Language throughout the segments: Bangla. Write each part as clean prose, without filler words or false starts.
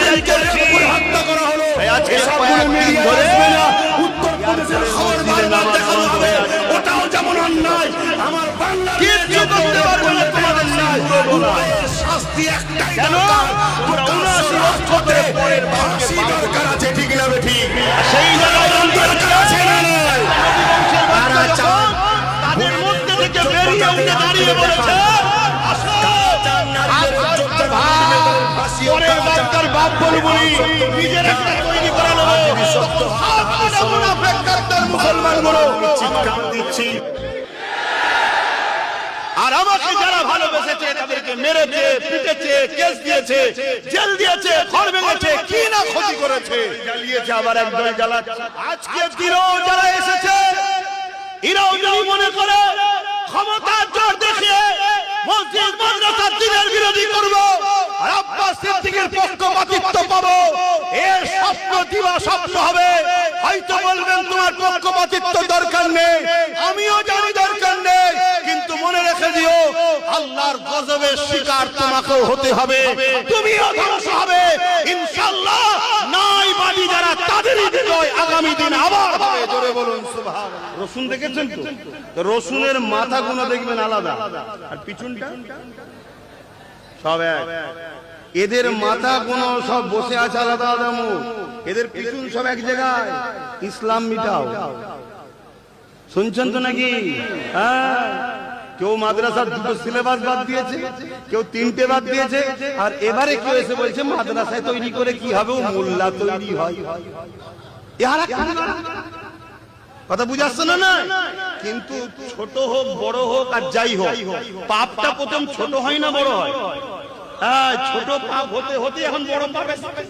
হত্যা করা হলো, এসবগুলো মিডিয়ায় আসবে না। উত্তরপ্রদেশের খবর বারবার দেখানো হবে, ওটাও যেমন অন্যায়। আমার বাংলার কিচ্ছু করতে পারবে না তোমাদের ন্যায়। শাস্তি একটাই দরকার, 79 লক্ষ করে পরের ফাঁসি দরকার আছে, ঠিক না ঠিক? সেই জায়গায় দরকার আছে না নয়? তারা চান তাদের মধ্যে থেকে বেরিয়ে উঠে দাঁড়িয়ে বলেছে পরের বাচ্চার বাপ বলবো নিজের একটা তৈরি করা নেবো। মুসলমানগুলো চিৎকার দিচ্ছি, আর আমাকে যারা ভালোবেসেছে তাদেরকে মেরেছে, পিটেছে, কেস দিয়েছে, জেল দিয়েছে, ঘর ভেঙেছে, কি না ক্ষতি করেছে, জ্বালিয়েছে, আবার একদল জ্বালাচ্ছে। আজকে দিনও যারা এসেছে এরাও যদি মনে করে ক্ষমতার জোর দেখিয়ে মসজিদ মাদ্রাসার দ্বীনের বিরোধী করবো আর আব্বাস সিদ্দিকের পক্ষপাতিত্ব পাবো, এর স্বপ্ন দিবা স্বপ্ন হবে। হয়তো বলবেন তোমার পক্ষপাতিত্ব দরকার নেই, আমিও জানি দরকার নেই, কিন্তু মনে রেখে দিও আল্লাহর গজবের শিকার তোমাকেও হতে হবে, তুমিও ধ্বংস হবে ইনশাআল্লাহ। নাই বাড়ি যারা তাদেরই বিজয় আগামী দিন আবার হবে। জোরে বলুন সুবহানাল্লাহ। রসুন দেখেছেন তো? রসুনের মাথাগুলো দেখবেন আলাদা, আর পিছনটা সব এক। এদের মাথা কোন সব বসে আছে আলাদা আলাদা মুখ, এদের পিছন সব এক জায়গায়। ইসলাম মিটাও, শুনছেন তো নাকি? হ্যাঁ, কেউ মাদ্রাসার 2টো সিলেবাস বাদ দিয়েছে, কেউ 3টে বাদ দিয়েছে, আর এবারে কেউ এসে বলছে মাদ্রাসায় তৈরি করে কি হবে, ও মোল্লা তৈরি হয়। এরা কথা বুঝাচ্ছে না? না, কিন্তু ছোট হোক বড় হোক আর যাই হোক, পাপটা প্রথম ছোট হয় না বড় হয়? হ্যাঁ, ছোট পাপ হতে হতে এখন বড় পাপ এসেছে।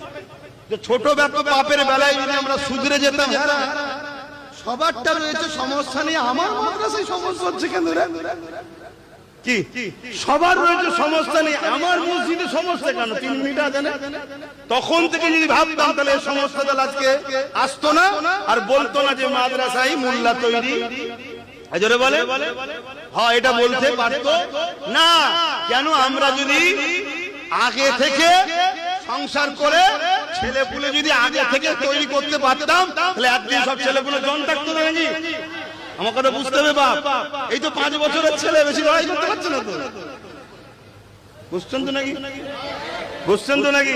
ছোট পাপের বেলায় যদি আমরা সুধরে যেতাম, সবারটা রয়েছে সমস্যা নেই, আমার মাদ্রাসায় সমস্যা হচ্ছে কেন রে? কি সবার রয়েছে সমস্যা নেই, আমার মসজিদে সমস্যা কেন? 3 মিনিট আছে না? তখন থেকে যদি ভাবতাম তাহলে এই সমস্যাটা আজকে আসতো না, আর বলতো না যে মাদ্রাসায় মোল্লা তৈরি। জোরে বলে হ্যাঁ, এটা বলতে পারতো না। কেন? আমরা যদি আগে থেকে সংসার করে ছেলেপুলে যদি আগে থেকে তৈরি করতে পারতাম, তাহলে একদিন সব ছেলেপুলে জন থাকতো না নাকি? আমার কথা বুঝতে হবে বাপ। এই তো 5 বছরের ছেলে, বেশি লড়াই করতে পারছে না তো। বুঝছেন তো নাকি? বুঝছেন তো নাকি?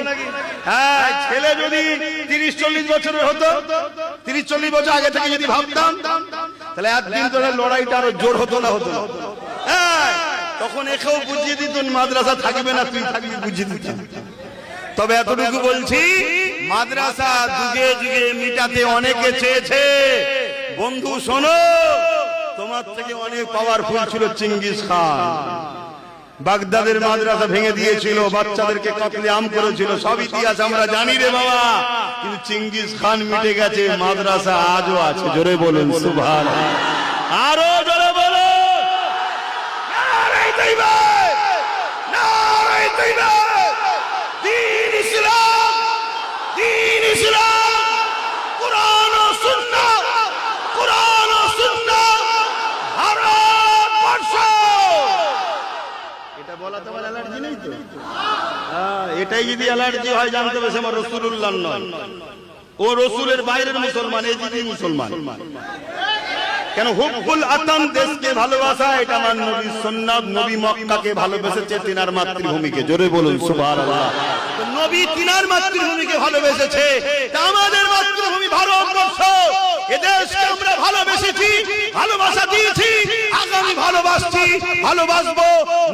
হ্যাঁ, ছেলে যদি 30-40 বছরের হতো, 30-40 বছর আগে থেকে যদি ভাবতাম, তাহলে একদিন ধরে লড়াইটা আরো জোর হতো না? হতো। হ্যাঁ, তখন একেও বুঝিয়ে দিত মাদ্রাসা থাকবে না, তুই থাকবি, বুঝিয়ে দিত। তবে এতটুকু বলছি, মাদ্রাসা যুগে যুগে মিটাতে অনেকে চেয়েছে। বন্ধু শোনো, তোমার থেকে অনেক পাওয়ারফুল ছিল চেঙ্গিস খান। বাগদাদের মাদ্রাসা ভেঙে দিয়েছিল, বাচ্চাদেরকে কতলে আম করেছিল, সব ইতিহাস আমরা জানি রে বাবা। কিন্তু চেঙ্গিস খান মিটে গেছে, মাদ্রাসা আজও আছে। জোরে বলুন সুবহানাল্লাহ। আরো জোরে বলো নারে তাকবীর, নারে তাকবীর। দ্বীন ইসলাম, দ্বীন ইসলাম, কুরআন ও সুন্নাহ, কুরআন ও সুন্নাহ, ভারতবর্ষ। এটা বলা তোমার অ্যালার্জি নেই তো? হ্যাঁ, এটাই যদি অ্যালার্জি হয় জানতে হবে আমার রাসূলুল্লাহ নয়, ও রাসূলের বাইরের মুসলমান, এই দিদি মুসলমান। কেন? হুব্বুল আতান, দেশকে ভালোবাসা, এটা আমার নবীর সুন্নাত। নবী মক্কাকে ভালোবেসেছে, তিনার মাতৃভূমিকে। জোরে বলুন সুবহানাল্লাহ। নবী তিনার মাতৃভূমিকে ভালোবেসেছে, তা আমাদের মাতৃভূমি ভারতবর্ষ। এদেশকে আমরা ভালোবেসেছি, ভালোবাসা দিয়েছি, আগামী ভালোবাসছি, ভালোবাসবো।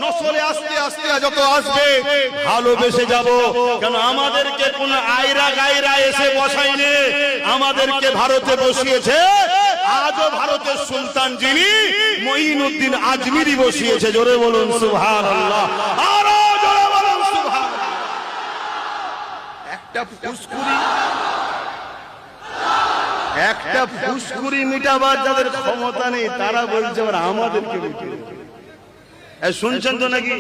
নসলে আস্তে আস্তে যত আসবে ভালোবেসে যাব। কেন? আমাদেরকে কোন আয়রা গায়রা এসে বসায়নি, আমাদেরকে ভারতে বসিয়েছে। আজও ভারতের সুলতান যিনি, মঈনুদ্দিন আজমিরি বসিয়েছে। জোরে বলুন সুবহানাল্লাহ, আরো জোরে বলুন সুবহানাল্লাহ। একটা ফুসকুরি মিটাবার যাদের ক্ষমতা নেই, তারা বলছে আমাদেরকে মিটিয়ে। শুনছেন তো নাকি?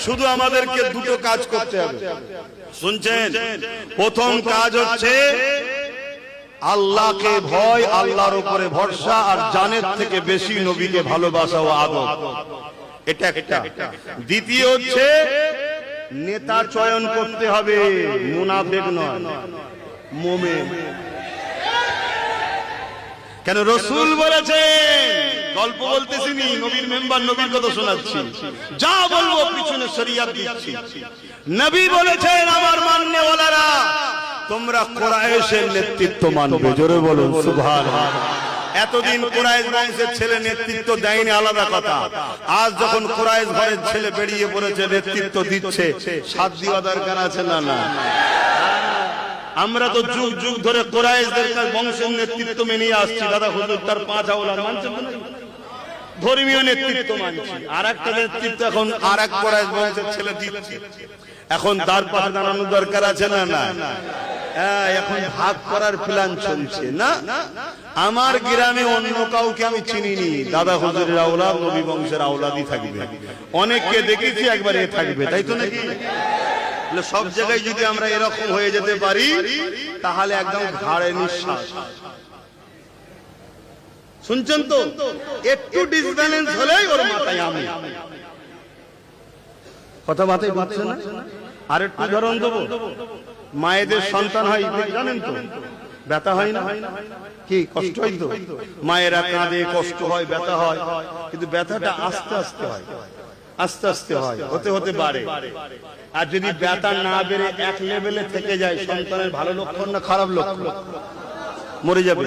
শুধু আমাদেরকে 2টো কাজ করতে হবে, শুনছেন? প্রথম কাজ হচ্ছে আল্লাহকে ভয়, আল্লাহর উপরে ভরসা, আর জানের থেকে বেশি নবীকে ভালোবাসা ও আদর। এটা একটা। দ্বিতীয় হচ্ছে নেতা চয়ন করতে হবে, মুনাফিক নয়, মুমিন। কেন রাসূল বলেছেন, গল্প বলতেছি নি, নবীর মেম্বার, নবীর কথা শোনাচ্ছি, যা বলবো পিছনে শরীয়ত দিচ্ছি। নবী বলেছেন, আমার মাননেওয়ালারা তোমরা কুরাইশের নেতৃত্ব মানবে। জোরে বলুন সুবহানাল্লাহ। এতদিন কুরাইশ বংশের ছেলে নেতৃত্ব দেয়নি, আলাদা কথা। আজ যখন কুরাইশ ঘরের ছেলে বেরিয়ে পড়েছে, নেতৃত্ব দিচ্ছে, সাথ দেওয়া দরকার আছে না? না, আমরা তো যুগ যুগ ধরে কুরাইশদের বংশের নেতৃত্ব মেনে আসছি। দাদা হুজুর তার 5 আওলাদ মানছেন না, ধর্মীয় নেতৃত্ব মানছি। আর একটা নেতৃত্ব এখন আর এক কুরাইশ বংশের ছেলে দিচ্ছে। এখন তার পাশে দাঁড়ানো দরকার আছে না? না, এখন ভাগ করার প্ল্যান চলছে না। আমার গ্রামে অন্য কাউকে আমি চিনিনি, দাদা হুজুরের আওলাদ, নবী বংশের আওলাদই থাকবে। অনেককে দেখেছি একবার এ থাকবে, তাই তো নাকি? সব জায়গায় যদি আমরা এরকম হয়ে যেতে পারি, তাহলে একদম ঘাড়ে নিঃশ্বাস। শুনছেন তো? একটু ডিসব্যালেন্স হলেই ওর মাথায় আমি। কথা মাথায় বাঁচছে না? আর একটু উদাহরণ দেবো। মায়েদের সন্তান হয়, জানেন তো, ব্যথা হয় না? কি কষ্ট হয় তো? মায়েরা কাঁদে, কষ্ট হয়, ব্যথা হয়, কিন্তু ব্যথাটা আস্তে আস্তে হয়, আস্তে আস্তে হয়, হতে হতে বাড়ে। আর যদি ব্যথা না বেড়ে এক লেভেলে থেকে যায়, সন্তানের ভালো লক্ষণ না খারাপ লক্ষণ? মরে যাবে।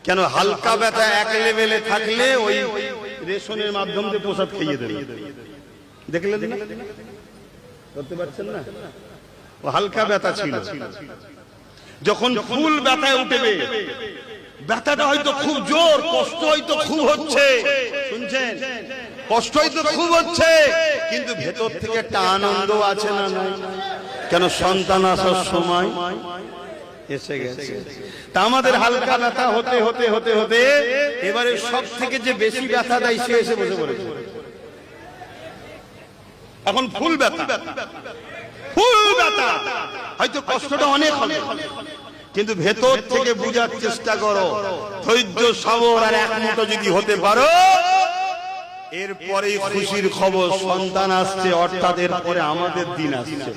কেন? হালকা ব্যথা এক লেভেলে থাকলে ওই রেশনের মাধ্যম দিয়ে প্রসাদ খাইয়ে দেবে। দেখলেন না? করতে পারছেন না? ও হালকা ব্যথা ছিল। যখন ফুল ব্যথায় উঠবে, ব্যথাটা হয়তো খুব জোর, কষ্ট হয়তো খুব হচ্ছে, শুনছেন? কষ্ট হয়তো খুব হচ্ছে, কিন্তু ভেতর থেকে একটা আনন্দ আছে না? নাই? কেন? সন্তান আসার সময় এসে গেছে। তা আমাদের হালকা ব্যথা হতে হতে হতে হতে এবারে সব থেকে যে বেশি ব্যথা দেয় সে এসে বসে পড়েছে। এখন ফুল ব্যথা, ফুল ব্যথা, হয়তো কষ্টটা অনেক হবে, কিন্তু ভেতর থেকে বুঝার চেষ্টা করো, ধৈর্য সবর আর একমত যদি হতে পারো, এরপরেই খুশির খবর, সন্তান আসছে, অর্থাৎ এরপরে আমাদের দিন আসছে।